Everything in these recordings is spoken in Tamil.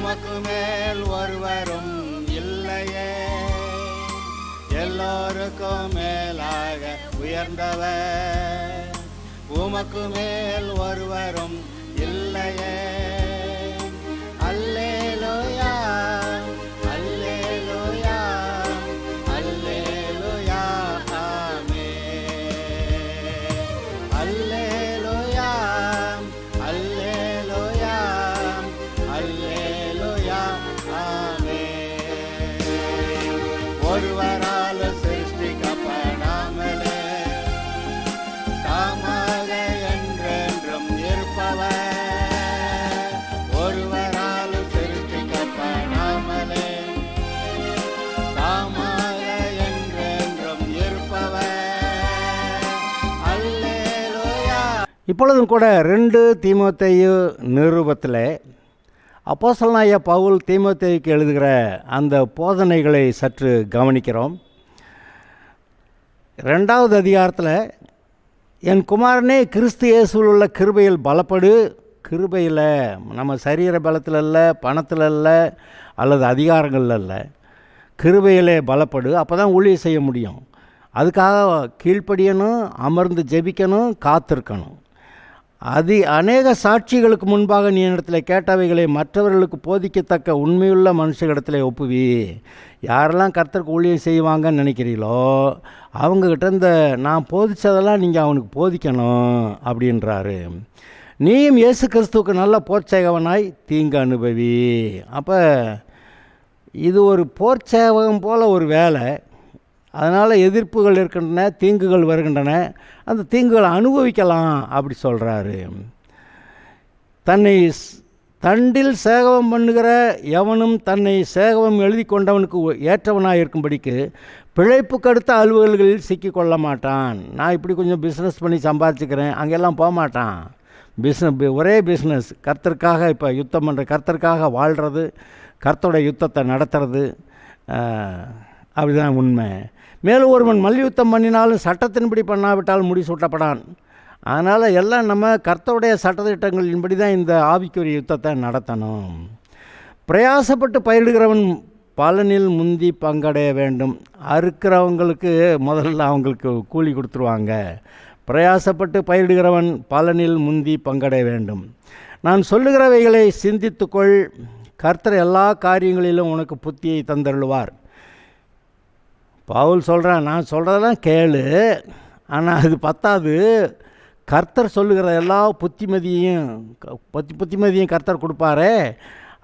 உமக்கு மேல் ஒருவரும் இல்லையே, எல்லோருக்கும் மேலாக உயர்ந்தவர். உமக்கு மேல் ஒருவரும் இல்லையே. அல்லேலூயா, அல்லேலூயா, அல்லேலூயா, ஆமென். அல்லேலூயா, அல்லேலூயா, அல்லேலூயா, ஆமென். ஒருவரால் சிருஷ்டிக்கப்படாமலே தாமாக என்றென்றும் இருப்பவர். ஒருவரால் சிருஷ்டிக்கப்படாமலே தாமாக என்றென்றும் இருப்பவர். அல்லேலூயா. இப்பொழுதும் கூட 2 தீமோத்தேயு நிருபத்தில் அப்போஸ்தலனாகிய பவுல் தீமோத்தேயுக்கு எழுதுகிற அந்த போதனைகளை சற்று கவனிக்கிறோம். 2வது அதிகாரத்தில், என் குமாரனே கிறிஸ்து இயேசுவில் உள்ள கிருபையில் பலப்படு. கிருபையில் நம்ம சரீர பலத்தில் இல்லை, பணத்தில் இல்லை, அல்லது அதிகாரங்களில் இல்லை, கிருபையிலே பலப்படு. அப்போ தான் ஊழியம் செய்ய முடியும். அதுக்காக கீழ்ப்படியணும், அமர்ந்து ஜெபிக்கணும், காத்திருக்கணும். அநேக சாட்சிகளுக்கு முன்பாக நீ என்னிடத்தில் கேட்டவைகளை மற்றவர்களுக்கு போதிக்கத்தக்க உண்மையுள்ள மனுஷர்களிடத்தில் ஒப்புவி. யாரெல்லாம் கர்த்தருக்கு ஊழியம் செய்வாங்கன்னு நினைக்கிறீங்களோ அவங்கக்கிட்ட இந்த நான் போதித்ததெல்லாம் நீங்கள் அவனுக்கு போதிக்கணும் அப்படின்றாரு. நீயும் இயேசு கிறிஸ்துவுக்கு நல்ல போர்ச்சேகவனாய் தீங்கு அனுபவி. அப்போ இது ஒரு போர்ச்சேவகம் போல் ஒரு வேலை. அதனால் எதிர்ப்புகள் இருக்கின்றன, தீங்குகள் வருகின்றன. அந்த தீங்குகளை அனுபவிக்கலாம் அப்படி சொல்கிறாரு. தன்னை தண்டில் சேகவம் பண்ணுகிற எவனும் தன்னை சேகவம் எழுதி கொண்டவனுக்கு ஏற்றவனாக இருக்கும்படிக்கு பிழைப்புக்கு அடுத்த அலுவல்களில் சிக்கிக்கொள்ள மாட்டான். நான் இப்படி கொஞ்சம் பிஸ்னஸ் பண்ணி சம்பாதிச்சுக்கிறேன், அங்கெல்லாம் போக மாட்டான். ஒரே பிஸ்னஸ், கர்த்தருக்காக இப்போ யுத்தம் பண்ணுற, கர்த்தருக்காக வாழ்கிறது, கர்த்தருடைய யுத்தத்தை நடத்துறது, அப்படிதான் உண்மை. மேலும் ஒருவன் மல்யுத்தம் பண்ணினாலும் சட்டத்தின்படி பண்ணாவிட்டால் முடிசூட்டப்படான். அதனால் எல்லாம் நம்ம கர்த்தருடைய சட்டத்திட்டங்களின்படி தான் இந்த ஆவிக்குரிய யுத்தத்தை நடத்தணும். பிரயாசப்பட்டு பயிரிடுகிறவன் பலனில் முந்தி பங்கடைய வேண்டும். அறுக்கிறவங்களுக்கு முதல்ல அவங்களுக்கு கூலி கொடுத்துருவாங்க. பிரயாசப்பட்டு பயிரிடுகிறவன் பலனில் முந்தி பங்கடைய வேண்டும். நான் சொல்லுகிறவைகளை சிந்தித்துக்கொள். கர்த்தர் எல்லா காரியங்களிலும் உனக்கு புத்தியை தந்தருளுவார். பவுல் சொல்கிறான், நான் சொல்கிறதெல்லாம் கேளு, ஆனால் அது பத்தாது. கர்த்தர் சொல்லுகிற எல்லா புத்திமதியும் கர்த்தர் கொடுப்பாரே,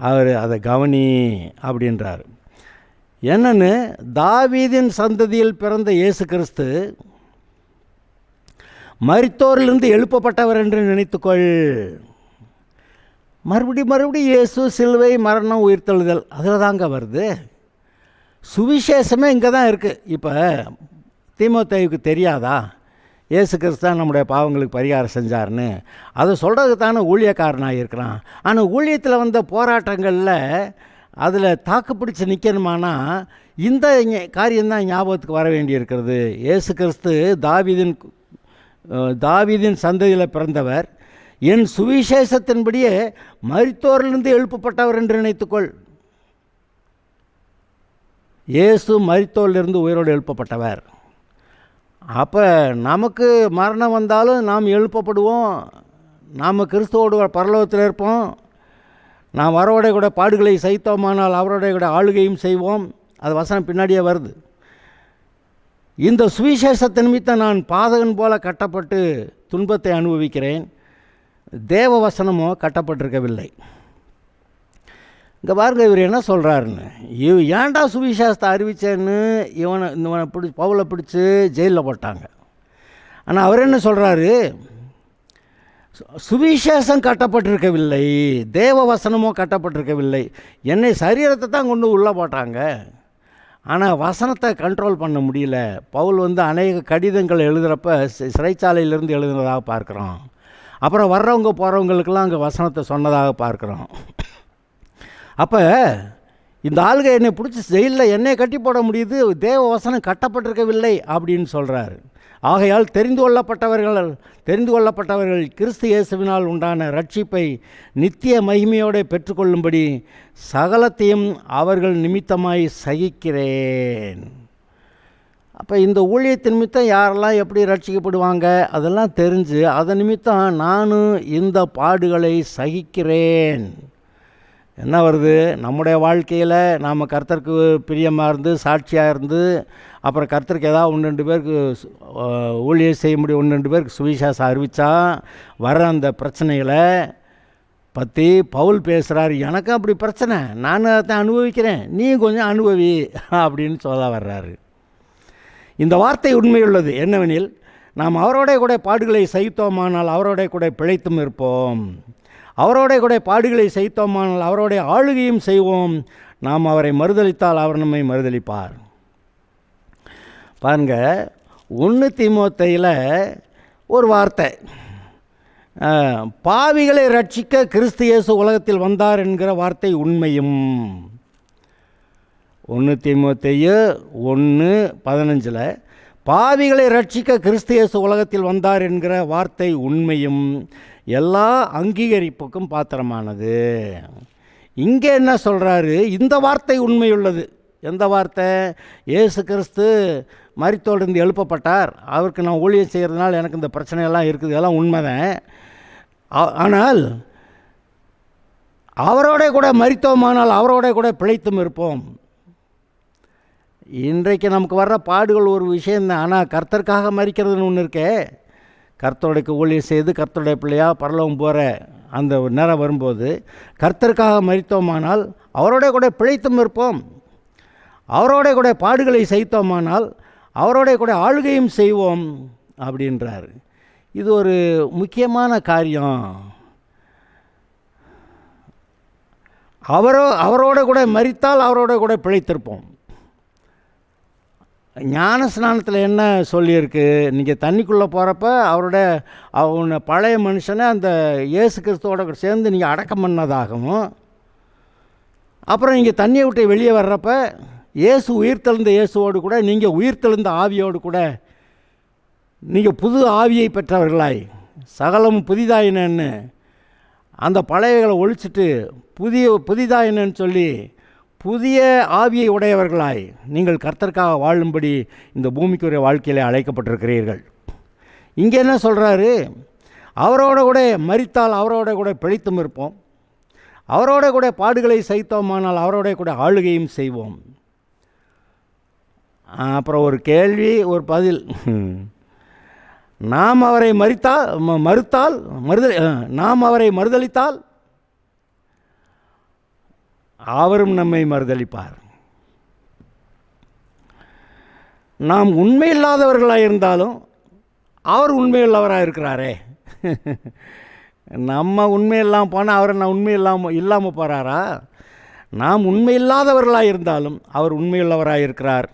அவர் அதை கவனி அப்படின்றார். என்னன்னு, தாவீதின் சந்ததியில் பிறந்த இயேசு கிறிஸ்து மரித்தோரிலிருந்து எழுப்பப்பட்டவர் என்று நினைத்துக்கொள். மறுபடியும் இயேசு சிலுவை, மரணம், உயிர்த்தெழுதல், அதில் தாங்க வருது. சுவிசேஷமே இங்கே தான் இருக்குது. இப்போ தீமோத்தேயுக்கு தெரியாதா இயேசு கிறிஸ்து தான் நம்முடைய பாவங்களுக்கு பரிகாரம் செஞ்சார்னு? அதை சொல்கிறதுக்கு தானே ஊழியக்காரனாக இருக்கிறான். ஆனால் ஊழியத்தில் வந்த போராட்டங்களில் அதில் தாக்கு பிடிச்சி நிற்கணுமானா இந்த காரியம்தான் ஞாபகத்துக்கு வர வேண்டியிருக்கிறது. இயேசு கிறிஸ்து தாவீதின் சந்ததியில் பிறந்தவர், என் சுவிசேஷத்தின்படியே மரித்தோரிலிருந்து எழுப்பப்பட்டவர் என்று நினைத்துக்கொள். இயேசு மரித்தோரிலிருந்து உயிரோடு எழுப்பப்பட்டவர். அப்போ நமக்கு மரணம் வந்தாலும் நாம் எழுப்பப்படுவோம். நாம் கிறிஸ்துவோடு பரலோகத்தில் இருப்போம். நாம் அவரோட கூட பாடுகளை சகித்தோமானால் அவரோட கூட ஆளுகையும் செய்வோம். அது வசனம் பின்னாடியே வருது. இந்த சுவிசேஷத்தை நிமித்தம் நான் பாதகன் போல கட்டப்பட்டு துன்பத்தை அனுபவிக்கிறேன். தேவ வசனமோ கட்டப்பட்டிருக்கவில்லை. இங்கே பாருங்க, இவர் என்ன சொல்கிறாருன்னு. ஏன்டா சுவிசேஷத்தை அறிவிச்சேன்னு இவனை பவுலை பிடிச்சி ஜெயிலில் போட்டாங்க. ஆனால் அவர் என்ன சொல்கிறாரு, சுவிசேஷம் கட்டப்பட்டிருக்கவில்லை, தேவ வசனமோ கட்டப்பட்டிருக்கவில்லை. என்னை சரீரத்தை தான் கொண்டு உள்ளே போட்டாங்க, ஆனால் வசனத்தை கண்ட்ரோல் பண்ண முடியல. பவுல் அநேக கடிதங்கள் எழுதுகிறப்ப சிறைச்சாலையிலிருந்து எழுதுனதாக பார்க்குறோம். அப்புறம் வர்றவங்க போகிறவங்களுக்கெல்லாம் அங்கே வசனத்தை சொன்னதாக பார்க்குறோம். அப்போ இந்த ஆளுகை என்னை பிடிச்சி ஜெயிலில் என்னை கட்டி போட முடியுது, தேவ வசனம் கட்டப்பட்டிருக்கவில்லை அப்படின்னு சொல்கிறாரு. ஆகையால் தெரிந்து கொள்ளப்பட்டவர்கள் கிறிஸ்து இயேசுவினால் உண்டான ரட்சிப்பை நித்திய மகிமையோடு பெற்றுக்கொள்ளும்படி சகலத்தையும் அவர்கள் நிமித்தமாய் சகிக்கிறேன். அப்போ இந்த ஊழியத்தின் நிமித்தம் யாரெல்லாம் எப்படி ரட்சிக்கப்படுவாங்க அதெல்லாம் தெரிஞ்சு அதன் நிமித்தம் நானும் இந்த பாடுகளை சகிக்கிறேன். என்ன வருது? நம்முடைய வாழ்க்கையில் நாம் கர்த்தருக்கு பிரியமாக இருந்து சாட்சியாக இருந்து அப்புறம் கர்த்தருக்கு ஏதாவது 1-2 பேருக்கு ஊழியம் செய்ய முடியும், 1-2 பேருக்கு சுவிசேஷம் அறிவித்தா வர அந்த பிரச்சனைகளை பற்றி பவுல் பேசுகிறார். எனக்கும் அப்படி பிரச்சனை, நான் அதை அனுபவிக்கிறேன், நீ கொஞ்சம் அனுபவி அப்படின்னு சொல்ல வர்றாரு. இந்த வார்த்தை உண்மையுள்ளது. என்னவெனில், நாம் அவரோட கூட பாடுகளை சகித்தோமானால் அவரோட கூட பிழைத்தும் இருப்போம். அவரோட கூட பாடுகளை சகித்தோமானால் அவரோட ஆளுகையும் செய்வோம். நாம் அவரை மறுதலித்தால் அவர் நம்மை மறுதலிப்பார். பாருங்க, 1 தீமோத்தேயுல ஒரு வார்த்தை, பாவிகளை ரட்சிக்க கிறிஸ்து இயேசு உலகத்தில் வந்தார் என்கிற வார்த்தை உண்மையும். 1 தீமோத்தேயு 1:15 பாவிகளை ரட்சிக்க கிறிஸ்து இயேசு உலகத்தில் வந்தார் என்கிற வார்த்தை உண்மையும் எல்லா அங்கீகரிப்புக்கும் பாத்திரமானது. இங்கே என்ன சொல்கிறாரு? இந்த வார்த்தை உண்மையுள்ளது. எந்த வார்த்தை? இயேசு கிறிஸ்து மரித்தோடு எழுப்பப்பட்டார், அவருக்கு நான் ஊழியம் செய்கிறதுனால எனக்கு இந்த பிரச்சனையெல்லாம் இருக்குது, இதெல்லாம் உண்மைதான். ஆனால் அவரோட கூட மரித்தோமானால் அவரோட கூட பிழைத்தும் இருப்போம். இன்றைக்கு நமக்கு வர்ற பாடுகள் ஒரு விஷயந்தான். ஆனால் கர்த்தருக்காக மரிக்கிறதுன்னு ஒன்று இருக்கே, கர்த்தருடைய ஊழியம் செய்து கர்த்தருடைய பிள்ளையாக பரலோகம் போகிற அந்த நேரம் வரும்போது கர்த்தருக்காக மரித்தோமானால் அவரோட கூட பிழைத்தும் இருப்போம். அவரோட கூட பாடுகளை சகித்தோமானால் அவரோட கூட ஆளுகையும் செய்வோம் அப்படின்றார். இது ஒரு முக்கியமான காரியம். அவரோட கூட மரித்தால் அவரோட கூட பிழைத்திருப்போம். ஞான ஸ்நானத்தில் என்ன சொல்லியிருக்கு? நீங்கள் தண்ணிக்குள்ளே போகிறப்ப அவரோட பழைய மனுஷனை அந்த இயேசு கிறிஸ்துவோட சேர்ந்து நீங்கள் அடக்கம் பண்ணதாகவும், அப்புறம் நீங்கள் தண்ணியை விட்டு வெளியே வர்றப்ப இயேசு உயிர்த்தெழுந்த இயேசுவோடு கூட நீங்கள் உயிர்த்தெழுந்த ஆவியோடு கூட நீங்கள் புது ஆவியை பெற்றவர்களாய் சகலமும் புதிதாயினன்னு அந்த பழையகளை ஒழிச்சிட்டு புதிதாயினன்னு சொல்லி புதிய ஆவியை உடையவர்களாய் நீங்கள் கர்த்தருக்காக வாழும்படி இந்த பூமிக்குரிய வாழ்க்கையில் அழைக்கப்பட்டிருக்கிறீர்கள். இங்கே என்ன சொல்கிறாரு? அவரோட கூட மரித்தால் அவரோட கூட பிழைத்தும் இருப்போம். அவரோட கூட பாடுகளை சகித்தோமானால் அவரோட கூட ஆளுகையும் செய்வோம். அப்புறம் ஒரு கேள்வி, ஒரு பதில். நாம் அவரை மறுதலித்தால் அவரும் நம்மை மறுதலிப்பார். நாம் உண்மையில்லாதவர்களாக இருந்தாலும் அவர் உண்மையுள்ளவராக இருக்கிறாரே. நம்ம உண்மையெல்லாம் போனால் அவர் நான் உண்மை இல்லாமல் போகிறாரா? நாம் உண்மையில்லாதவர்களாக இருந்தாலும் அவர் உண்மையுள்ளவராக இருக்கிறார்.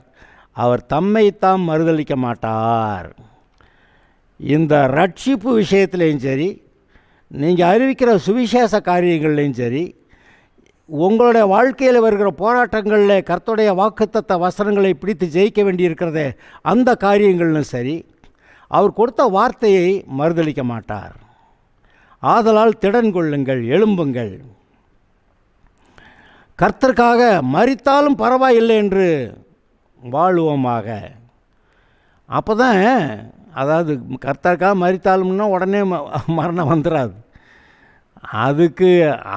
அவர் தம்மைத்தாம் மறுதலிக்க மாட்டார். இந்த ரட்சிப்பு விஷயத்துலேயும் சரி, நீங்கள் அறிவிக்கிற சுவிசேஷ காரியங்கள்லேயும் சரி, உங்களுடைய வாழ்க்கையில் வருகிற போராட்டங்களில் கர்த்தருடைய வாக்குத்தத்த வசனங்களை பிடித்து ஜெயிக்க வேண்டியிருக்கிறதே அந்த காரியங்களும் சரி, அவர் கொடுத்த வார்த்தையை மறுதலிக்க மாட்டார். ஆதலால் திடன் கொள்ளுங்கள், எழும்புங்கள், கர்த்தருக்காக மரித்தாலும் பரவாயில்லை என்று வாழுவோமாக. அப்போ தான், அதாவது கர்த்தருக்காக மரித்தாலும்னா உடனே மரணம் வந்துடாது.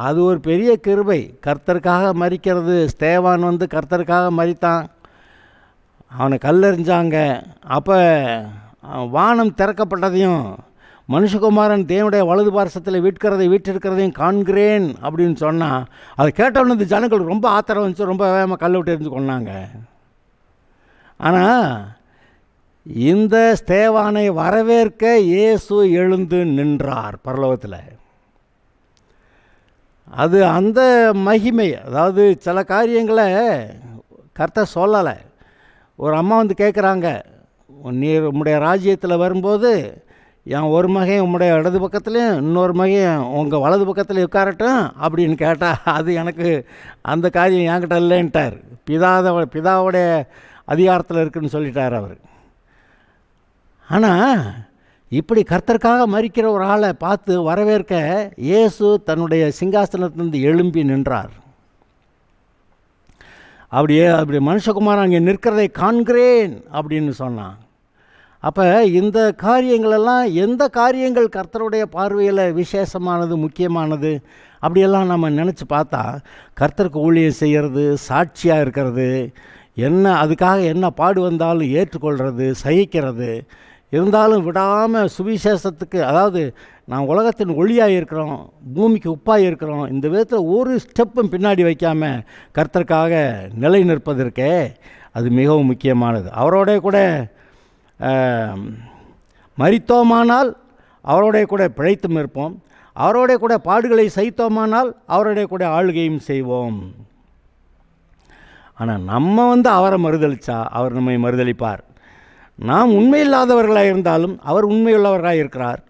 அது ஒரு பெரிய கிருபை. கர்த்தருக்காக மரிக்கிறது. ஸ்தேவான் கர்த்தருக்காக மரித்தான், அவனை கல்லெறிஞ்சாங்க. அப்போ வானம் திறக்கப்பட்டதையும் மனுஷகுமாரன் தேவனுடைய வலது பார்சத்தில் வீற்றிருக்கிறதையும் காண்கிறேன் அப்படின்னு சொன்னால், அதை கேட்டவொன்னு இந்த ஜனங்கள் ரொம்ப ஆத்திரம் வந்துச்சு, ரொம்ப வேகமாக கல்லை விட்டு எரிஞ்சு கொண்டாங்க. ஆனால் இந்த ஸ்தேவானை வரவேற்க இயேசு எழுந்து நின்றார் பரலோகத்தில். அது அந்த மகிமை. அதாவது சில காரியங்களை கர்த்தர் சொல்லலை. ஒரு அம்மா கேட்குறாங்க, நீர் உம்முடைய ராஜ்யத்தில் வரும்போது என் ஒரு மகன் உம்முடைய இடது பக்கத்துலேயும் இன்னொரு மகன் உங்கள் வலது பக்கத்தில் உட்காரட்டும் அப்படின்னு கேட்டால், அது எனக்கு அந்த காரியம் என்கிட்ட இல்லைன்ட்டார். பிதாவோடைய அதிகாரத்தில் இருக்குதுன்னு சொல்லிட்டார் அவர். ஆனால் இப்படி கர்த்தருக்காக மரிக்கிற ஒரு ஆளை பார்த்து வரவேற்க இயேசு தன்னுடைய சிங்காசனத்திலிருந்து எழும்பி நின்றார். அப்படி மனுஷகுமாரன் அங்கே நிற்கிறதை காண்கிறேன் அப்படின்னு சொன்னான். அப்போ இந்த காரியங்களெல்லாம், எந்த காரியங்கள் கர்த்தருடைய பார்வையில் விசேஷமானது, முக்கியமானது அப்படியெல்லாம் நம்ம நினச்சி பார்த்தா, கர்த்தருக்கு ஊழியம் செய்கிறது, சாட்சியாக இருக்கிறது, என்ன அதுக்காக என்ன பாடு வந்தாலும் ஏற்றுக்கொள்கிறது, சகிக்கிறது, இருந்தாலும் விடாமல் சுவிசேஷத்துக்கு, அதாவது நான் உலகத்தின் ஒளியாக இருக்கிறோம், பூமிக்கு உப்பாக இருக்கிறோம், இந்த விதத்தில் ஒரு ஸ்டெப்பும் பின்னாடி வைக்காமல் கர்த்தருக்காக நிலை நிற்பதற்கே அது மிகவும் முக்கியமானது. அவரோட கூட மரித்தோமானால் அவரோடைய கூட பிழைத்தும் இருப்போம், அவரோடைய கூட பாடுகளை சகித்தோமானால் அவருடைய கூட ஆளுகையும் செய்வோம். ஆனால் நம்ம அவரை மறுதளித்தா அவர் நம்மை மறுதளிப்பார். நாம் உண்மையில்லாதவர்களாக இருந்தாலும் அவர் உண்மையுள்ளவர்களாக இருக்கிறார்.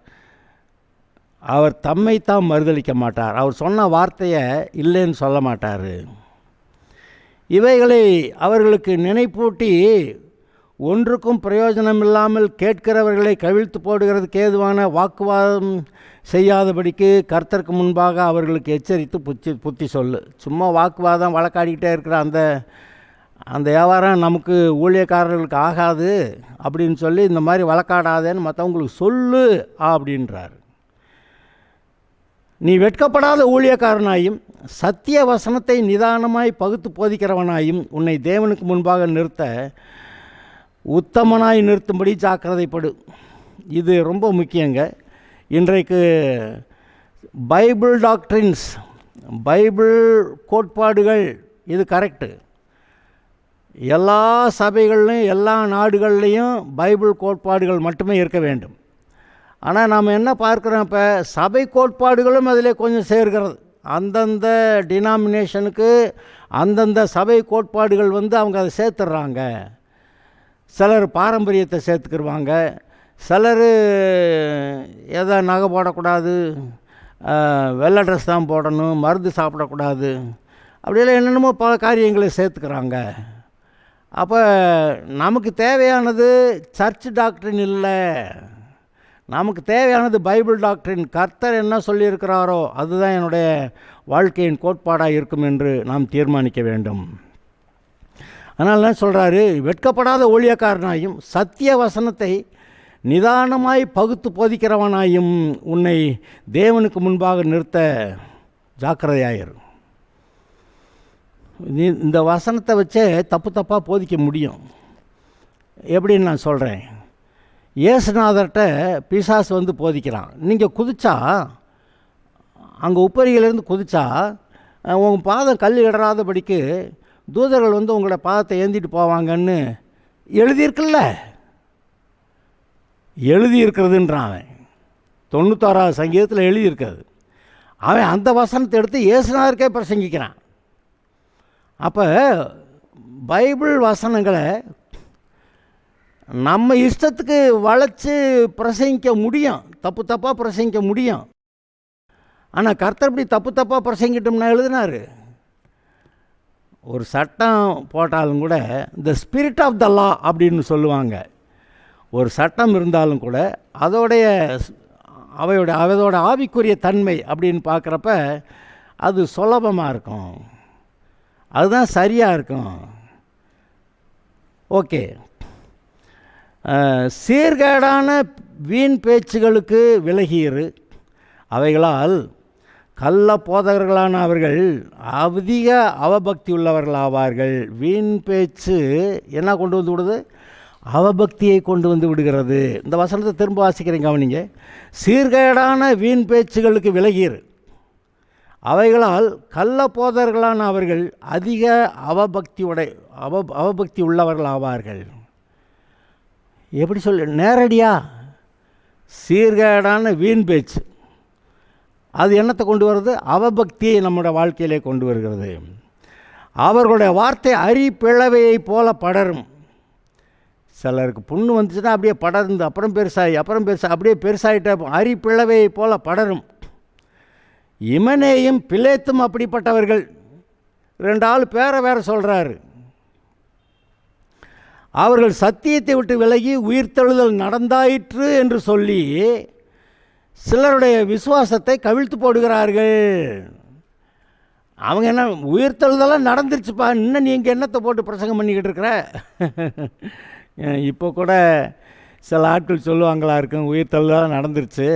அவர் தம்மைத்தான் மறுதளிக்க மாட்டார். அவர் சொன்ன வார்த்தையை இல்லைன்னு சொல்ல மாட்டார். இவைகளை அவர்களுக்கு நினைப்பூட்டி ஒன்றுக்கும் பிரயோஜனம் இல்லாமல் கேட்கிறவர்களை கவிழ்த்து போடுகிறதுக்கு ஏதுவான வாக்குவாதம் செய்யாதபடிக்கு கர்த்தருக்கு முன்பாக அவர்களுக்கு எச்சரித்து புத்தி சொல்லு. சும்மா வாக்குவாதம் வழக்காடிக்கிட்டே இருக்கிற அந்த வியாபாரம் நமக்கு ஊழியக்காரர்களுக்கு ஆகாது அப்படின்னு சொல்லி இந்த மாதிரி வழக்காடாதேன்னு மற்றவங்களுக்கு சொல்லு அப்படின்றார். நீ வெட்கப்படாத ஊழியக்காரனாயும் சத்திய வசனத்தை நிதானமாய் பகுத்து போதிக்கிறவனாயும் உன்னை தேவனுக்கு முன்பாக நிறுத்த உத்தமனாய் நிறுத்தும்படி ஜாக்கிரதைப்படு. இது ரொம்ப முக்கியங்க. இன்றைக்கு பைபிள் டாக்ட்ரின்ஸ், பைபிள் கோட்பாடுகள், இது கரெக்டு. எல்லா சபைகள்லையும் எல்லா நாடுகள்லேயும் பைபிள் கோட்பாடுகள் மட்டுமே இருக்க வேண்டும். ஆனால் நாம் என்ன பார்க்குறோம், இப்போ சபை கோட்பாடுகளும் அதில் கொஞ்சம் சேர்க்கிறது. அந்தந்த டினாமினேஷனுக்கு அந்தந்த சபை கோட்பாடுகள் அவங்க அதை சேர்த்துடுறாங்க. சிலர் பாரம்பரியத்தை சேர்த்துக்கிடுவாங்க, சிலர் எதை நகை போடக்கூடாது, வெள்ளை ட்ரெஸ் தான் போடணும், மருந்து சாப்பிடக்கூடாது, அப்படியெல்லாம் என்னென்னமோ பல காரியங்களை சேர்த்துக்கிறாங்க. அப்போ நமக்கு தேவையானது சர்ச் டாக்டரின் இல்லை, நமக்கு தேவையானது பைபிள் டாக்டரின். கர்த்தர் என்ன சொல்லியிருக்கிறாரோ அதுதான் என்னுடைய வாழ்க்கையின் கோட்பாடாக இருக்கும் என்று நாம் தீர்மானிக்க வேண்டும். அதனால் என்ன சொல்கிறாரு, வெட்கப்படாத ஊழியக்காரனாயும் சத்திய வசனத்தை நிதானமாய் பகுத்து போதிக்கிறவனாயும் உன்னை தேவனுக்கு முன்பாக நிறுத்த ஜாக்கிரதையாயிரு. இந்த வசனத்தை வச்சே தப்பாக போதிக்க முடியும். எப்படின்னு நான் சொல்கிறேன். இயேசுநாதர்கிட்ட பிசாசு போதிக்கிறான். நீங்கள் குதிச்சா, அங்கே உப்பரியிலேருந்து குதிச்சா உங்கள் பாதம் கல் இடராதபடிக்கு தூதர்கள் உங்களோட பாதத்தை ஏந்திட்டு போவாங்கன்னு எழுதியிருக்குல்ல, எழுதியிருக்கிறதுன்றான் அவன். 91ஆவது சங்கீதத்தில் எழுதியிருக்கிறது. அவன் அந்த வசனத்தை எடுத்து இயேசுநாதருக்கே பிரசங்கிக்கிறான். அப்போ பைபிள் வசனங்களை நம்ம இஷ்டத்துக்கு வளைச்சி பிரசங்கிக்க முடியும், தப்பாக பிரசங்கிக்க முடியும். ஆனால் கர்த்தர் இப்படி தப்பாக பிரசங்கிட்டோம்னா எழுதினார். ஒரு சட்டம் போட்டாலும் கூட இந்த ஸ்பிரிட் ஆஃப் த லா அப்படின்னு சொல்லுவாங்க. ஒரு சட்டம் இருந்தாலும் கூட அதோட ஆவிக்குரிய தன்மை அப்படின்னு பார்க்குறப்ப அது சுலபமாக இருக்கும், அதுதான் சரியாக இருக்கும். ஓகே, சீர்கேடான வீண் பேச்சுகளுக்கு விலகியிரு. அவைகளால் கள்ள போதகர்களான அவர்கள் அதிக அவபக்தி உள்ளவர்களாவார்கள். வீண் பேச்சு என்ன கொண்டு வந்து விடுது? அவபக்தியை கொண்டு வந்து விடுகிறது. இந்த வசனத்தை திரும்ப வாசிக்கிறேங்க கவனிங்க. சீர்கேடான வீண் பேச்சுகளுக்கு விலகியிரு. அவைகளால் கள்ள போதகர்களான அவர்கள் அதிக அவபக்தி உள்ளவர்களாவார்கள். எப்படி நேரடியாக சீர்கேடான வீண் பேச்சு அது என்னத்தை கொண்டு வருது? அவபக்தியை நம்முடைய வாழ்க்கையிலே கொண்டு வருகிறது. அவர்களுடைய வார்த்தை அரிப்பிளவையை போல படரும். சிலருக்கு புண்ணு வந்துச்சுன்னா அப்படியே படர்ந்து அப்புறம் பெருசாகி அப்படியே பெருசாகிட்டே அரிப்பிளவையை போல படரும். இமனேயும் பிலேத்தும் அப்படிப்பட்டவர்கள். 2 ஆள் பேரை வேறு சொல்கிறாரு. அவர்கள் சத்தியத்தை விட்டு விலகி உயிர்த்தெழுதல் நடந்தாயிற்று என்று சொல்லி சிலருடைய விசுவாசத்தை கவிழ்த்து போடுகிறார்கள். அவங்க என்ன, உயிர்த்தெழுதெல்லாம் நடந்துருச்சுப்பா, இன்னும் நீங்கள் என்னத்தை போட்டு பிரசங்கம் பண்ணிக்கிட்டு இருக்கிற? இப்போ கூட சில ஆட்கள் சொல்லுவாங்களா இருக்கும், உயிர்த்தெழுதெல்லாம் நடந்துருச்சு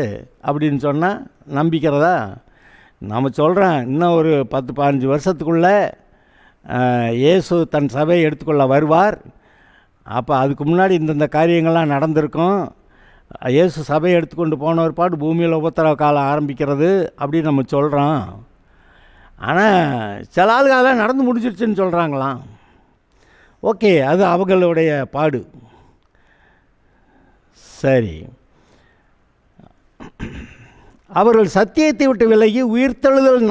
அப்படின்னு சொன்னால் நம்பிக்கிறதா? நம்ம சொல்கிறேன், இன்னும் ஒரு 10-15 வருஷத்துக்குள்ளே இயேசு தன் சபையை எடுத்துக்கொள்ள வருவார். அப்போ அதுக்கு முன்னாடி இந்தந்த காரியங்கள்லாம் நடந்திருக்கும். இயேசு சபையை எடுத்துக்கொண்டு போன ஒரு பாடு பூமியில் உபத்திரவ காலம் ஆரம்பிக்கிறது அப்படின்னு நம்ம சொல்கிறோம். ஆனால் சில ஆளுகள் அதெல்லாம் நடந்து முடிஞ்சிருச்சுன்னு சொல்கிறாங்களாம். ஓகே, அது அவங்களுடைய பாடு. சரி, அவர்கள் சத்தியத்தை விட்டு விலகி உயிர்த்தெழுதல்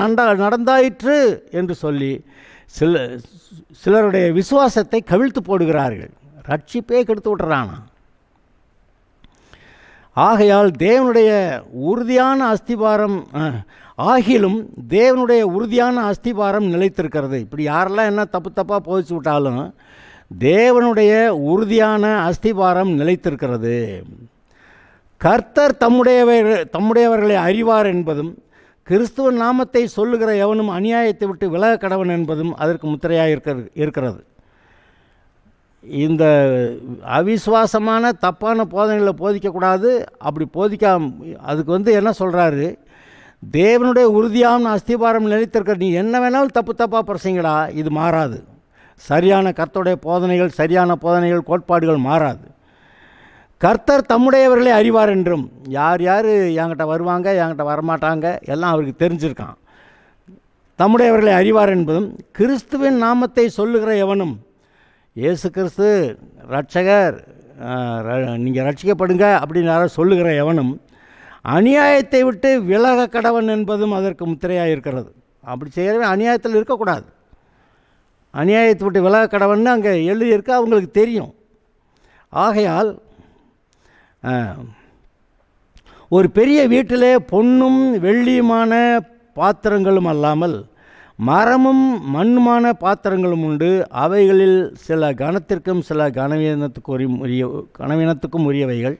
நடந்தாயிற்று என்று சொல்லி சிலருடைய விசுவாசத்தை கவிழ்த்து போடுகிறார்கள். ரட்சிப்பே கெடுத்து விட்டுறானா. ஆகையால் தேவனுடைய உறுதியான அஸ்திபாரம் ஆகிலும் தேவனுடைய உறுதியான அஸ்திபாரம் நிலைத்திருக்கிறது. இப்படி யாரெல்லாம் என்ன தப்பாக போதிச்சு விட்டாலும் தேவனுடைய உறுதியான அஸ்திபாரம் நிலைத்திருக்கிறது. கர்த்தர் தம்முடையவர்களை அறிவார் என்பதும் கிறிஸ்துவ நாமத்தை சொல்லுகிற எவனும் அநியாயத்தை விட்டு விலக கடவன் என்பதும் அதற்கு முத்திரையாக இருக்கிறது. இந்த அவிசுவாசமான தப்பான போதனைகளை போதிக்கக்கூடாது. அப்படி அதுக்கு என்ன சொல்கிறாரு, தேவனுடைய உறுதியான அஸ்திபாரம் நிலைத்திருக்கிற, நீ என்ன வேணாலும் தப்பாக பிரசங்கடா, இது மாறாது. சரியான கர்த்தருடைய போதனைகள், சரியான போதனைகள், கோட்பாடுகள் மாறாது. கர்த்தர் தம்முடையவர்களை அறிவார் என்றும், யார் யார் என்கிட்ட வருவாங்க என்கிட்ட வரமாட்டாங்க எல்லாம் அவருக்கு தெரிஞ்சிருக்கான். தம்முடையவர்களை அறிவார் என்பதும் கிறிஸ்துவின் நாமத்தை சொல்லுகிற எவனும், இயேசு கிறிஸ்து ரட்சகர், நீங்கள் ரட்சிக்கப்படுங்க அப்படின்னு யாரும் சொல்லுகிற எவனும் அநியாயத்தை விட்டு விலக கடவன் என்பதும் அதற்கு முத்திரையாக இருக்கிறது. அப்படி செய்யவே அநியாயத்தில் இருக்கக்கூடாது. அநியாயத்தை விட்டு விலக கடவன்னு அங்கே எழுதியிருக்க அவங்களுக்கு தெரியும். ஆகையால் ஒரு பெரிய வீட்டிலே பொன்னும் வெள்ளியுமான பாத்திரங்களும் அல்லாமல் மரமும் மண்ணுமான பாத்திரங்களும் உண்டு. அவைகளில் சில கனத்திற்கும் சில கனவீனத்துக்கும் உரியவைகள்.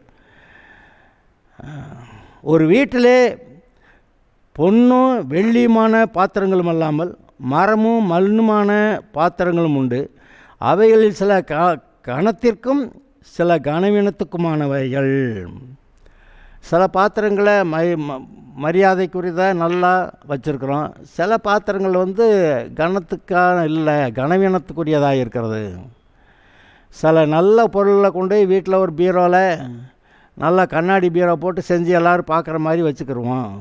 ஒரு வீட்டிலே பொன்னும் வெள்ளியுமான பாத்திரங்களும் அல்லாமல் மரமும் மண்ணுமான பாத்திரங்களும் உண்டு. அவைகளில் சில கனத்திற்கும் சில கனவீனத்துக்குமானவைகள். சில பாத்திரங்களை மரியாதைக்குரியதாக நல்லா வச்சுருக்குறோம். சில பாத்திரங்கள் கனத்துக்கான இல்லை, கனவீனத்துக்குரியதாக இருக்கிறது. சில நல்ல பொருளை கொண்டு போய் வீட்டில் ஒரு பீரோவில் நல்லா கண்ணாடி பீரோ போட்டு செஞ்சு எல்லோரும் பார்க்குற மாதிரி வச்சுக்கிடுவோம்.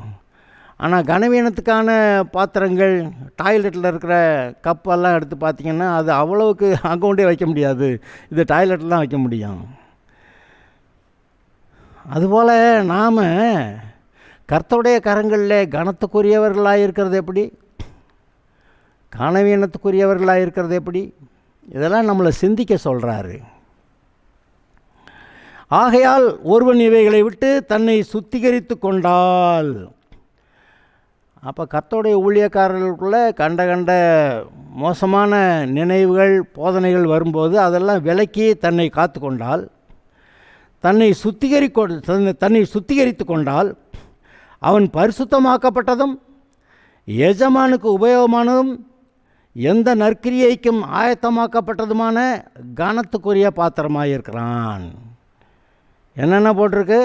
ஆனால் கனவீனத்துக்கான பாத்திரங்கள், டாய்லெட்டில் இருக்கிற கப்பெல்லாம் எடுத்து பார்த்திங்கன்னா அது அவ்வளவுக்கு அங்கே கொண்டே வைக்க முடியாது, இது டாய்லெட்டில் தான் வைக்க முடியும். அதுபோல் நாம் கர்த்தருடைய கரங்களில் கனத்துக்குரியவர்களாக இருக்கிறது எப்படி, கனவீனத்துக்குரியவர்களாக இருக்கிறது எப்படி, இதெல்லாம் நம்மளை சிந்திக்க சொல்கிறாரு. ஆகையால் ஒருவன் இவைகளை விட்டு தன்னை சுத்திகரித்து கொண்டால், அப்போ கர்த்தருடைய ஊழியக்காரர்களுக்குள்ளே கண்ட மோசமான நினைவுகள், போதனைகள் வரும்போது அதெல்லாம் விலக்கி தன்னை காத்து கொண்டால், தன்னை சுத்திகரித்து கொண்டால் அவன் பரிசுத்தமாக்கப்பட்டதும் எஜமானுக்கு உபயோகமானதும் எந்த நற்கிரியைக்கும் ஆயத்தமாக்கப்பட்டதுமான கனத்துக்குரிய பாத்திரமாக இருக்கிறான். என்னென்ன போட்டிருக்கு,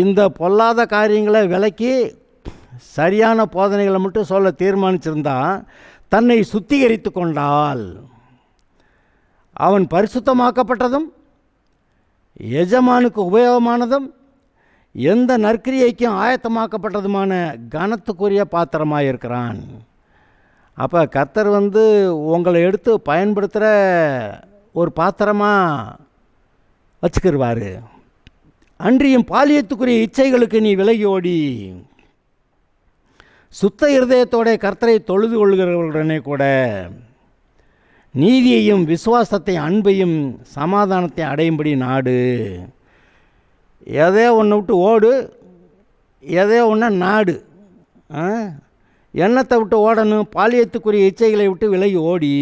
இந்த பொல்லாத காரியங்களை விலக்கி சரியான போதனைகளை மட்டும் சொல்ல தீர்மானிச்சிருந்தா தன்னை சுத்திகரித்து கொண்டால் அவன் பரிசுத்தமாக்கப்பட்டதும் எஜமானுக்கு உபயோகமானதும் எந்த நற்கிரியைக்கும் ஆயத்தமாக்கப்பட்டதுமான கனத்துக்குரிய பாத்திரமாக இருக்கிறான். அப்போ கர்த்தர் உங்களை எடுத்து பயன்படுத்துகிற ஒரு பாத்திரமாக வச்சுக்கிடுவார். அன்றியும் பாலியத்துக்குரிய இச்சைகளுக்கு நீ விலகி ஓடி சுத்த இருதயத்தோட கர்த்தரை தொழுது கொள்கிறவர்களுடனே கூட நீதியையும் விசுவாசத்தையும் அன்பையும் சமாதானத்தையும் அடையும்படி நாடு. எதோ ஒன்று விட்டு ஓடு, எதோ ஒன்று நாடு. எண்ணத்தை விட்டு ஓடணும், பாலியத்துக்குரிய இச்சைகளை விட்டு விலகி ஓடி.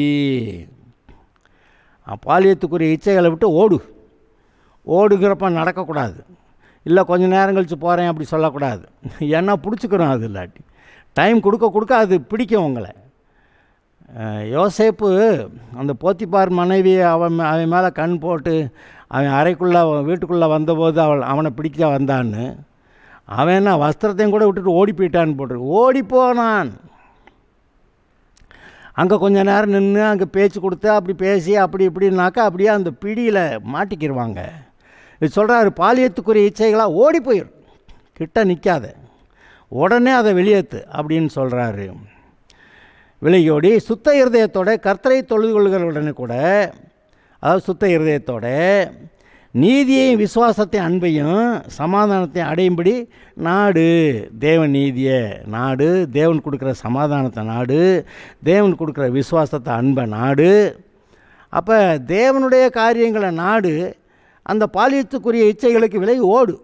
பாலியத்துக்குரிய இச்சைகளை விட்டு ஓடுங்கிறப்ப நடக்கக்கூடாது. இல்லை கொஞ்சம் நேரம் கழித்து போகிறேன் அப்படி சொல்லக்கூடாது. ஏன்னா பிடிச்சிக்கிறோம், அது இல்லாட்டி டைம் கொடுக்க அது பிடிக்கும் உங்களை. யோசேப்பு அந்த போத்திபார் மனைவி அவன் மேலே கண் போட்டு அவன் வீட்டுக்குள்ளே வந்தபோது அவனை பிடிக்க வந்தான்னு, அவன் என்ன வஸ்திரத்தையும் கூட விட்டுட்டு ஓடி போயிட்டான்னு ஓடி போனான். அங்கே கொஞ்சம் நேரம் நின்று அங்கே பேச்சு கொடுத்து அப்படி பேசி அப்படி இப்படின்னாக்கா அப்படியே அந்த பிடியில் மாட்டிக்கிடுவாங்க. இது சொல்கிறாரு, பாலியத்துக்குரிய இச்சைகளாக ஓடி போயிடும், கிட்ட நிற்காத, உடனே அதை வெளியேற்று அப்படின்னு சொல்கிறாரு. விலகியோடி சுத்த இருதயத்தோட கர்த்தரை தொழுது கொள்கிறவுடனே கூட, அதாவது சுத்த இருதயத்தோட நீதியையும் விசுவாசத்தையும் அன்பையும் சமாதானத்தையும் அடையும்படி நாடு. தேவன் நீதியை நாடு, தேவன் கொடுக்குற சமாதானத்தை நாடு, தேவன் கொடுக்குற விசுவாசத்தை அன்பை நாடு. அப்போ தேவனுடைய காரியங்களை நாடு, அந்த பாலியத்துக்குரிய இச்சைகளுக்கு விலகி ஓடு.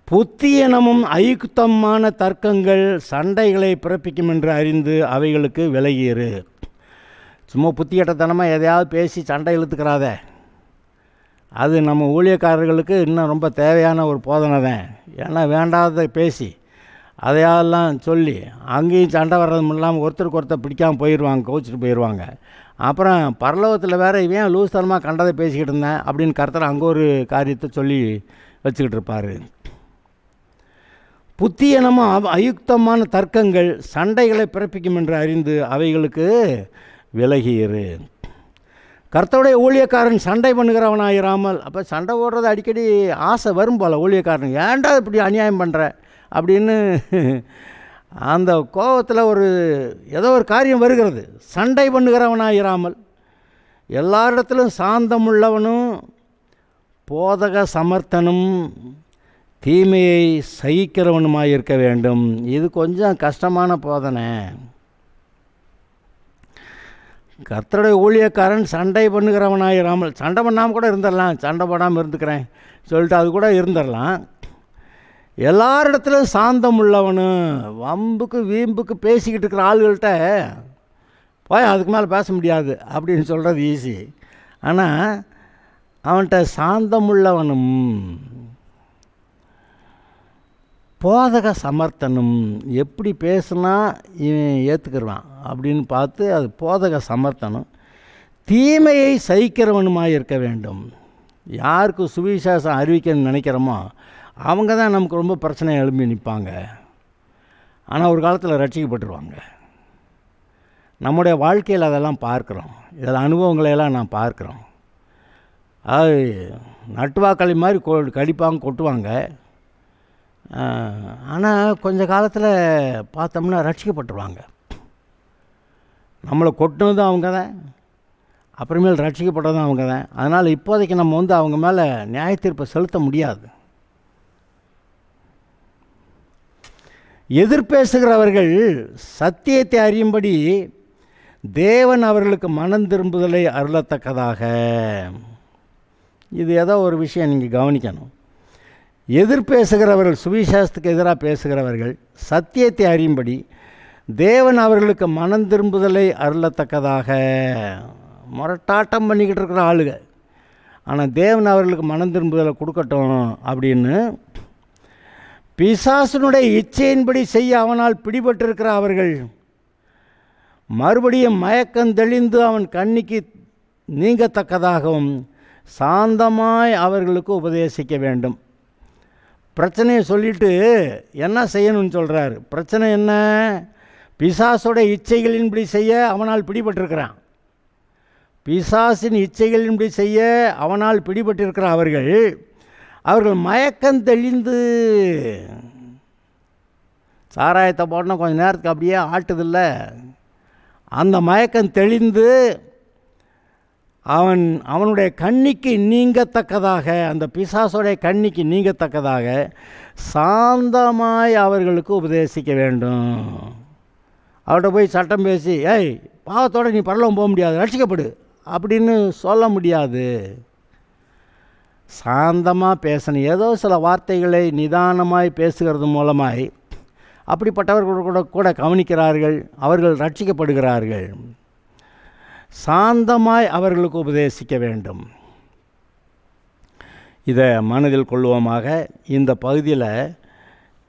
புத்தியனமும் அயுக்தமான தர்க்கங்கள் சண்டைகளை பிறப்பிக்கும் என்று அறிந்து அவைகளுக்கு விலகியிரு. சும்மா புத்தியட்டத்தனமாக எதையாவது பேசி சண்டை இழுத்துக்கிறாத. அது நம்ம ஊழியக்காரர்களுக்கு இன்னும் ரொம்ப தேவையான ஒரு போதனை தான். ஏன்னா வேண்டாத பேசி அதையெல்லாம் சொல்லி அங்கேயும் சண்டை வர்றதும் இல்லாமல் ஒருத்தருக்கு பிடிக்காமல் போயிடுவாங்க, கோச்சிட்டு போயிடுவாங்க. அப்புறம் பரலோகத்தில் வேறு இவன் லூஸ்தனமாக கண்டதை பேசிக்கிட்டு இருந்தேன் அப்படின்னு கர்த்தர் அங்கே ஒரு காரியத்தை சொல்லி வச்சுக்கிட்டு இருப்பார். புத்தியனமும் அயுக்தமான தர்க்கங்கள் சண்டைகளை பிறப்பிக்கும் என்று அறிந்து அவைகளுக்கு விலகியிரு. கர்த்தருடைய ஊழியக்காரன் சண்டை பண்ணுகிறவனாயிராமல். அப்போ சண்டை போடுறது அடிக்கடி ஆசை வரும் போல் ஊழியக்காரன், ஏன்டா இப்படி அநியாயம் பண்ணுற அப்படின்னு அந்த கோபத்தில் ஏதோ ஒரு காரியம் வருகிறது. சண்டை பண்ணுகிறவனாயிராமல் எல்லாரிடத்திலும் சாந்தமுள்ளவனும் போதக சமர்த்தனும் தீமையை சகிக்கிறவனுமாய் இருக்க வேண்டும். இது கொஞ்சம் கஷ்டமான போதனை. கர்த்தருடைய ஊழியக்காரன் சண்டை பண்ணுகிறவனாயிராமல், சண்டை பண்ணாமல் கூட இருந்துடலாம், சண்டை போடாமல் இருந்துக்கிறேன் சொல்லிட்டு அது கூட இருந்துடலாம். எல்லாரிடத்துலையும் சாந்தம் உள்ளவனும், வம்புக்கு வீம்புக்கு பேசிக்கிட்டு இருக்கிற ஆளுகள்கிட்ட போய் அதுக்கு மேலே பேச முடியாது அப்படின்னு சொல்கிறது ஈஸி. ஆனால் அவன்கிட்ட சாந்தமுள்ளவனும் போதக சமர்த்தனும், எப்படி பேசுனா இவன் ஏற்றுக்கிடுவான் அப்படின்னு பார்த்து அது போதக சமர்த்தனும் தீமையை சகிக்கிறவனுமாய் இருக்க வேண்டும். யாருக்கு சுவிசேஷம் அறிவிக்கணும்னு நினைக்கிறோமோ அவங்க தான் நமக்கு ரொம்ப பிரச்சனை எழும்பி நிற்பாங்க. ஆனால் ஒரு காலத்தில் ரட்சிக்கப்பட்டுருவாங்க. நம்முடைய வாழ்க்கையில் அதெல்லாம் பார்க்குறோம், இதில் அனுபவங்களையெல்லாம் நான் பார்க்குறோம். அது நட்டுவாக்களி மாதிரி கடிப்பாங்க, கொட்டுவாங்க. ஆனால் கொஞ்ச காலத்தில் பார்த்தோம்னா ரட்சிக்கப்பட்டுருவாங்க. நம்மளை கொட்டினதும் அவங்க தான், அப்புறமேல் ரட்சிக்கப்பட்டதும் அவங்க தான். அதனால் இப்போதைக்கு நம்ம அவங்க மேலே நியாயத்தீர்ப்பை செலுத்த முடியாது. எதிர்பேசுகிறவர்கள் சத்தியத்தை அறியும்படி தேவன் அவர்களுக்கு மனம் திரும்புதலை அருளத்தக்கதாக. இது ஏதோ ஒரு விஷயம் நீங்கள் கவனிக்கணும். எதிர்பேசுகிறவர்கள், சுவிசேஷத்துக்கு எதிராக பேசுகிறவர்கள் சத்தியத்தை அறியும்படி தேவன் அவர்களுக்கு மனம் திரும்புதலை அருளத்தக்கதாக. முரட்டாட்டம் பண்ணிக்கிட்டு இருக்கிற ஆளுங்க, ஆனால் தேவன் அவர்களுக்கு மனம் திரும்புதலை கொடுக்கட்டும் அப்படின்னு பிசாசனுடைய இச்சையின்படி செய்ய அவனால் பிடிபட்டிருக்கிற அவர்கள் மறுபடியும் மயக்கம் தெளிந்து அவன் கண்ணிக்கு நீங்கத்தக்கதாகவும் சாந்தமாய் அவர்களுக்கு உபதேசிக்க வேண்டும். பிரச்சனையை சொல்லிவிட்டு என்ன செய்யணும்னு சொல்கிறார். பிரச்சனை என்ன? பிசாசோட இச்சைகளின்படி செய்ய அவனால் பிடிபட்டிருக்கிறான். பிசாசின் இச்சைகளின்படி செய்ய அவனால் பிடிபட்டிருக்கிற அவர்கள் மயக்கம் தெளிந்து, சாராயத்தை போடணும் கொஞ்சம் நேரத்துக்கு அப்படியே ஆட்டுதில்ல, அந்த மயக்கம் தெளிந்து அவனுடைய கண்ணிக்கு நீங்கத்தக்கதாக, அந்த பிசாசோடைய கண்ணிக்கு நீங்கத்தக்கதாக சாந்தமாய் அவர்களுக்கு உபதேசிக்க வேண்டும். அவர்கிட்ட போய் சட்டம் பேசி ஏய் பாவத்தோடு நீ பரலோகம் போக முடியாது, ரட்சிக்கப்படு அப்படின்னு சொல்ல முடியாது. சாந்தமாக பேசணும். ஏதோ சில வார்த்தைகளை நிதானமாய் பேசுகிறது மூலமாய் அப்படிப்பட்டவர்கள் கூட கூட கவனிக்கிறார்கள், அவர்கள் ரட்சிக்கப்படுகிறார்கள். சாந்தமாய் அவர்களுக்கு உபதேசிக்க வேண்டும். இதை மனதில் கொள்வோமாக. இந்த பகுதியில்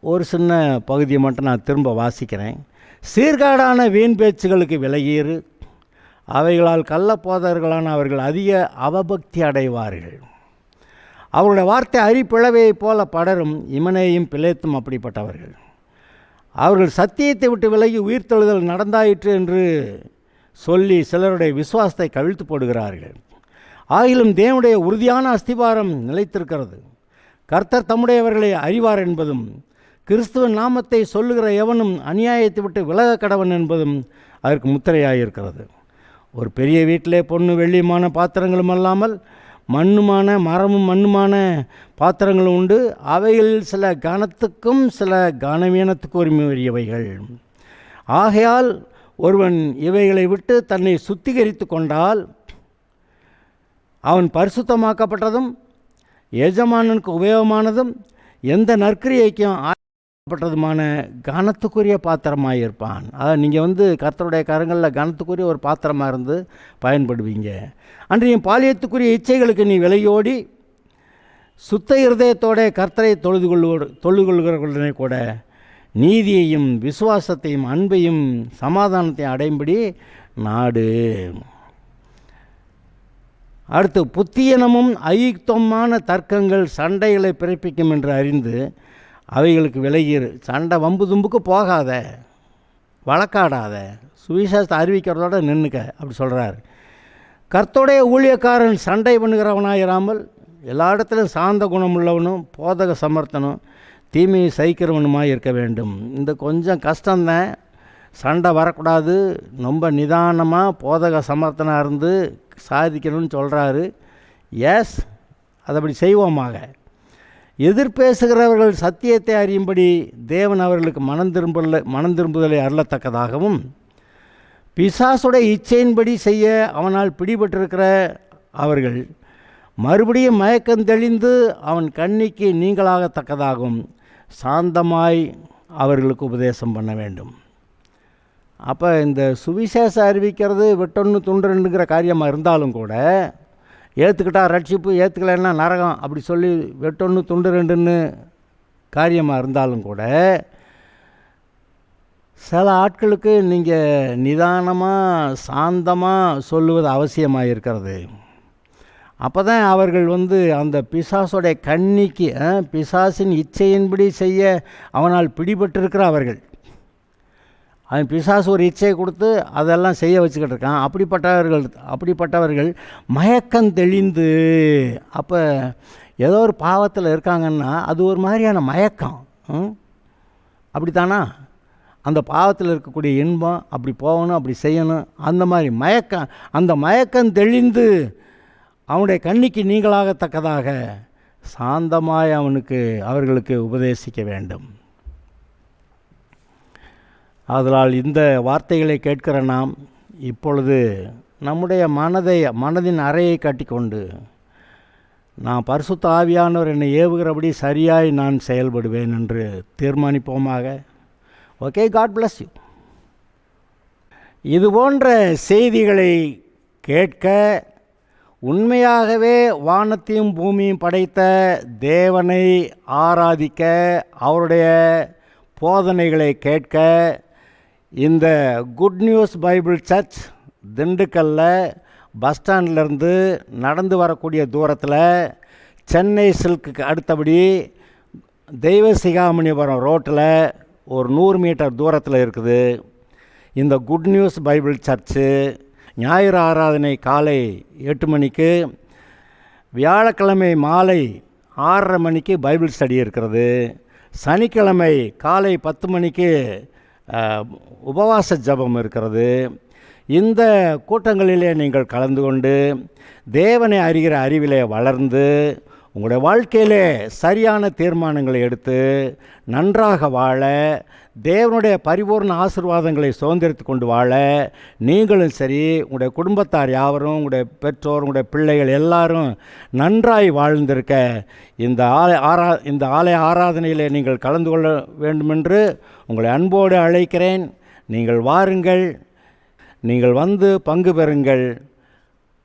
ஒரு சின்ன பகுதியை மட்டும் நான் திரும்ப வாசிக்கிறேன். சீர்காடான வீண் பேச்சுகளுக்கு விலகியிரு, அவைகளால் கள்ளப்போதர்களான அவர்கள் அதிக அவபக்தி அடைவார்கள். அவருடைய வார்த்தை அரிப்பிளவையைப் போல படரும். இமனேயும் பிலேத்தும் அப்படிப்பட்டவர்கள். அவர்கள் சத்தியத்தை விட்டு விலகி உயிர்த்தெழுதல் நடந்தாயிற்று என்று சொல்லி சிலருடைய விசுவாசத்தை கவிழ்த்து போடுகிறார்கள். ஆகிலும் தேவனுடைய உறுதியான அஸ்திபாரம் நிலைத்திருக்கிறது. கர்த்தர் தம்முடையவர்களை அறிவார் என்பதும், கிறிஸ்துவின் நாமத்தை சொல்லுகிற எவனும் அநியாயத்தை விட்டு விலக கடவன் என்பதும் அதற்கு முத்திரையாயிருக்கிறது. ஒரு பெரிய வீட்டிலே பொண்ணு வெள்ளியுமான பாத்திரங்களும் அல்லாமல் மண்ணுமான மரமும் மண்ணுமான பாத்திரங்களும் உண்டு. அவைகளில் சில கனத்துக்கும் சில கனவீனத்துக்கு உரியவைகள். ஆகையால் ஒருவன் இவைகளை விட்டு தன்னை சுத்திகரித்து கொண்டால் அவன் பரிசுத்தமாக்கப்பட்டதும் எஜமானனுக்கு உபயோகமானதும் எந்த நற்கிரியைக்கும் ஆக்கப்பட்டதுமான கனத்துக்குரிய பாத்திரமாக அதான் நீங்கள் கர்த்தருடைய கரங்களில் கனத்துக்குரிய ஒரு பாத்திரமாக இருந்து பயன்படுவீங்க. அன்றைய பாலியத்துக்குரிய இச்சைகளுக்கு நீ விலையோடி சுத்த இருதயத்தோட கர்த்தரை தொழுது கொள்கிறவர்களுடனே கூட நீதியையும் விசுவாசத்தையும் அன்பையும் சமாதானத்தையும் அடையும்படி நாடு. அடுத்து, புத்தியனமும் அயுக்தமான தர்க்கங்கள் சண்டைகளை பிறப்பிக்கும் என்று அறிந்து அவைகளுக்கு விலகிரு. சண்டை வம்பு தும்புக்கு போகாத, வழக்காடாத, சுவிசேஷத்தை அறிவிக்கிறதோட நின்றுக்க அப்படி சொல்கிறார். கர்த்தருடைய ஊழியக்காரன் சண்டை பண்ணுகிறவனாயிராமல் எல்லா இடத்துலையும் சாந்த குணமுள்ளவனும் போதக சமர்த்தனும் தீமையை சகிக்கிறவனுமாய் இருக்க வேண்டும். இந்த கொஞ்சம் கஷ்டம்தான், சண்டை வரக்கூடாது, ரொம்ப நிதானமாக போதக சமர்த்தனாக இருந்து சாதிக்கணும்னு சொல்கிறாரு. எஸ், அதப்படி செய்வோமாக. எதிர்பேசுகிறவர்கள் சத்தியத்தை அறியும்படி தேவன் அவர்களுக்கு மனம் திரும்புதலை அருளத்தக்கதாகவும், பிசாசுடைய இச்சையின்படி செய்ய அவனால் பிடிபட்டிருக்கிற அவர்கள் மறுபடியும் மயக்கம் தெளிந்து அவன் கண்ணிக்கு நீங்களாகத்தக்கதாகவும் சாந்தமாய் அவர்களுக்கு உபதேசம் பண்ண வேண்டும். அப்போ இந்த சுவிசேஷம் அறிவிக்கிறது வெட்டொன்று துண்டுங்கிற காரியமாக இருந்தாலும் கூட, ஏற்றுக்கிட்டா ரட்சிப்பு, ஏற்றுக்கலைன்னா நரகம் அப்படி சொல்லி வெட்டொன்று துண்டு ரெண்டுன்னு காரியமாக இருந்தாலும் கூட, சில ஆட்களுக்கு நீங்கள் நிதானமாக சாந்தமாக சொல்லுவது அவசியமாக இருக்கிறது. அப்போ தான் அவர்கள் அந்த பிசாசுடைய கண்ணிக்கு, பிசாசின் இச்சையின்படி செய்ய அவனால் பிடிபட்டிருக்கிற அவர்கள், அவன் பிசாசு ஒரு இச்சையை கொடுத்து அதெல்லாம் செய்ய வச்சுக்கிட்டு இருக்கான். அப்படிப்பட்டவர்கள் மயக்கம் தெளிந்து, அப்போ ஏதோ ஒரு பாவத்தில் இருக்காங்கன்னா அது ஒரு மாதிரியான மயக்கம். அப்படித்தானா? அந்த பாவத்தில் இருக்கக்கூடிய இன்பம் அப்படி போகணும், அப்படி செய்யணும், அந்த மாதிரி மயக்கம். அந்த மயக்கம் தெளிந்து அவனுடைய கண்ணிக்கு நீங்களாகத்தக்கதாக சாந்தமாய் அவர்களுக்கு உபதேசிக்க வேண்டும். ஆதலால் இந்த வார்த்தைகளை கேட்கிற நாம் இப்பொழுது நம்முடைய மனதின் அறையை கட்டிக்கொண்டு, நான் பரிசுத்த ஆவியானவர் என்னை ஏவுகிறபடி சரியாய் நான் செயல்படுவேன் என்று தீர்மானிப்போமாக. Okay, God bless you. இது போன்ற செய்திகளை கேட்க உண்மையாகவே வானத்தையும் பூமியும் படைத்த தேவனை ஆராதிக்க, அவருடைய போதனைகளை கேட்க இந்த குட் நியூஸ் பைபிள் சர்ச் திண்டுக்கல்லில் பஸ் ஸ்டாண்ட்லேருந்து நடந்து வரக்கூடிய தூரத்தில், சென்னை சில்க்கு அடுத்தபடி தெய்வ சிகாமணிபுரம் ரோட்டில் ஒரு 100 மீட்டர் தூரத்தில் இருக்குது. இந்த குட் நியூஸ் பைபிள் சர்ச்சு ஞாயிறு ஆராதனை காலை 8 மணிக்கு, வியாழக்கிழமை மாலை 6:30 மணிக்கு பைபிள் ஸ்டடி இருக்கிறது. சனிக்கிழமை காலை 10 மணிக்கு உபவாச ஜபம் இருக்கிறது. இந்த கூட்டங்களிலே நீங்கள் கலந்து கொண்டு தேவனை அறிகிற அறிவிலே வளர்ந்து உங்களுடைய வாழ்க்கையிலே சரியான தீர்மானங்களை எடுத்து நன்றாக வாழ, தேவனுடைய பரிபூர்ண ஆசீர்வாதங்களை சுதந்திரித்து கொண்டு வாழ நீங்களும் சரி, உங்களுடைய குடும்பத்தார் யாவரும், உங்களுடைய பெற்றோர், உங்களுடைய பிள்ளைகள் எல்லாரும் நன்றாய் வாழ்ந்திருக்க இந்த ஆலய ஆராதனையிலே நீங்கள் கலந்து கொள்ள வேண்டுமென்று உங்களை அன்போடு அழைக்கிறேன். நீங்கள் வாருங்கள், நீங்கள் வந்து பங்கு பெறுங்கள்.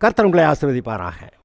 கர்த்தர் உங்களை ஆசீர்வதிப்பாராக.